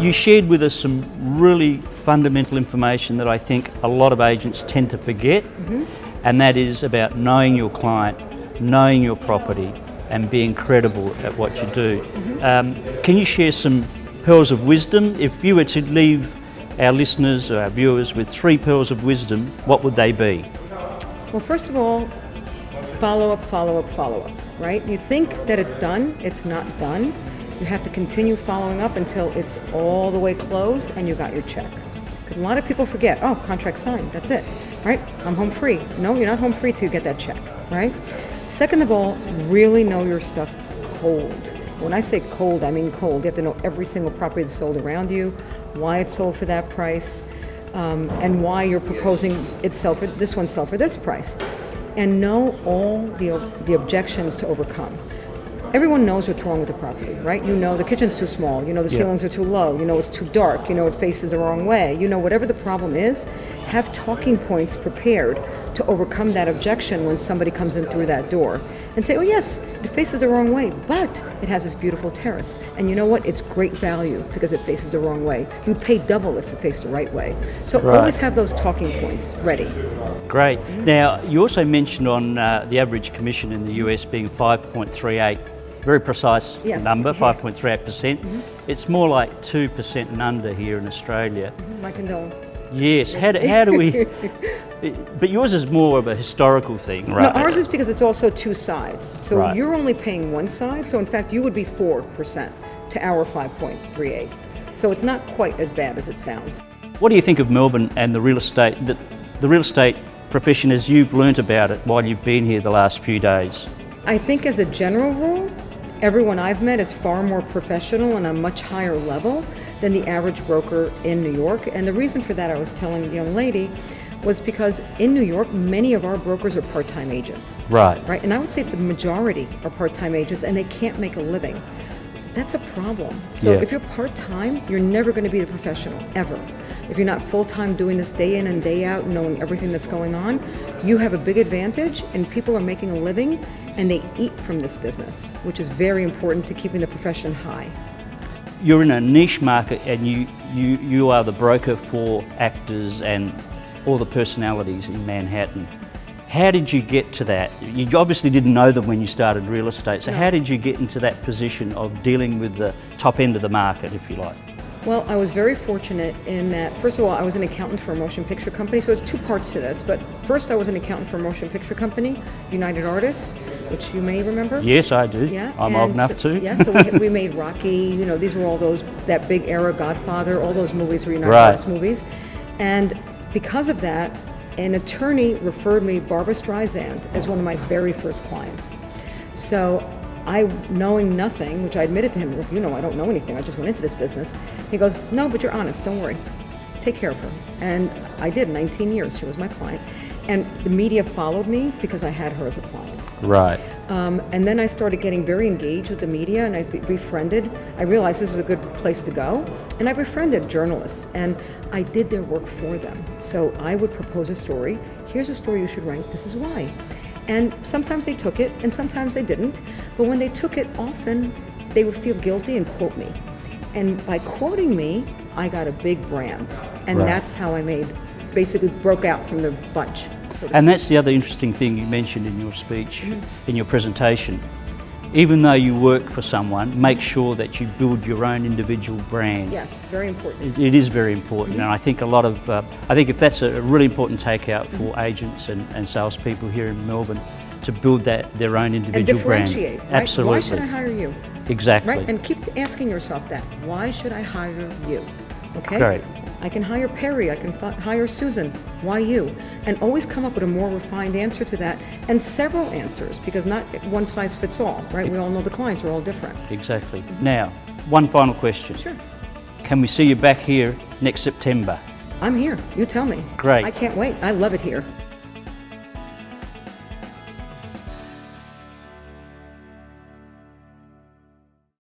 You shared with us some really fundamental information that I think a lot of agents tend to forget, and that is about knowing your client, knowing your property, and being credible at what you do. Can you share some pearls of wisdom? If you were to leave our listeners or our viewers with 3 pearls of wisdom, what would they be? Well, first of all, follow up, right? You think that it's done, it's not done. You have to continue following up until it's all the way closed and you got your check. Because a lot of people forget, oh, contract signed, that's it, right? I'm home free. No, you're not home free till you get that check, right? Second of all, really know your stuff cold. When I say cold, I mean cold. You have to know every single property that's sold around you, why it's sold for that price, and why you're proposing it sell for this one sell for this price. And know all the objections to overcome. Everyone knows what's wrong with the property, right? You know the kitchen's too small, you know the ceilings are too low, you know it's too dark, you know it faces the wrong way, you know whatever the problem is, have talking points prepared to overcome that objection when somebody comes in through that door. And say, oh yes, it faces the wrong way, but it has this beautiful terrace. And you know what? It's great value because it faces the wrong way. You'd pay double if it faced the right way. So always have those talking points ready. Great. Now, you also mentioned on the average commission in the US being 5.38. Very precise number, 5.38%. It's more like 2% and under here in Australia. My condolences. Yes. How do we? But yours is more of a historical thing, right? No, ours is because it's also 2 sides. So you're only paying one side. So in fact, you would be 4% to our 5.38. So it's not quite as bad as it sounds. What do you think of Melbourne and the real estate profession as you've learnt about it while you've been here the last few days? I think as a general rule, everyone I've met is far more professional and a much higher level than the average broker in New York. And the reason for that, I was telling the young lady, was because in New York, many of our brokers are part-time agents. Right. And I would say the majority are part-time agents and they can't make a living. That's a problem. So if you're part-time, you're never going to be a professional, ever. If you're not full-time doing this day in and day out, knowing everything that's going on, you have a big advantage and people are making a living and they eat from this business, which is very important to keeping the profession high. You're in a niche market and you are the broker for actors and all the personalities in Manhattan. How did you get to that? You obviously didn't know them when you started real estate, so how did you get into that position of dealing with the top end of the market, if you like? Well, I was very fortunate in that, first of all, I was an accountant for a motion picture company, so it's 2 parts to this. But first, I was an accountant for a motion picture company, United Artists, which you may remember. Yes, I do. Yeah, I'm old enough to. Yeah, so we made Rocky, you know, these were all those, that big era, Godfather, all those movies were United Artists movies. And because of that, an attorney referred me Barbra Streisand as one of my very first clients. So I, knowing nothing, which I admitted to him, look, you know, I don't know anything, I just went into this business. He goes, no, but you're honest, don't worry. Take care of her. And I did, 19 years, she was my client. And the media followed me because I had her as a client. Right. And then I started getting very engaged with the media and I befriended, I realized this is a good place to go, and I befriended journalists and I did their work for them. So I would propose a story, here's a story you should write, this is why. And sometimes they took it and sometimes they didn't, but when they took it, often they would feel guilty and quote me. And by quoting me, I got a big brand. And that's how I basically broke out from the bunch. And that's the other interesting thing you mentioned in your speech, in your presentation. Even though you work for someone, make sure that you build your own individual brand. Yes, very important. It is very important, and I think I think if that's a really important takeout for agents and salespeople here in Melbourne, to build their own individual brand. And differentiate, right? Absolutely. Why should I hire you? Exactly. Right, and keep asking yourself that. Why should I hire you? Okay. Great. I can hire Perry, I can hire Susan, why you? And always come up with a more refined answer to that, and several answers, because not one size fits all, right? We all know the clients are all different. Exactly. Now, one final question. Sure. Can we see you back here next September? I'm here, you tell me. Great. I can't wait, I love it here.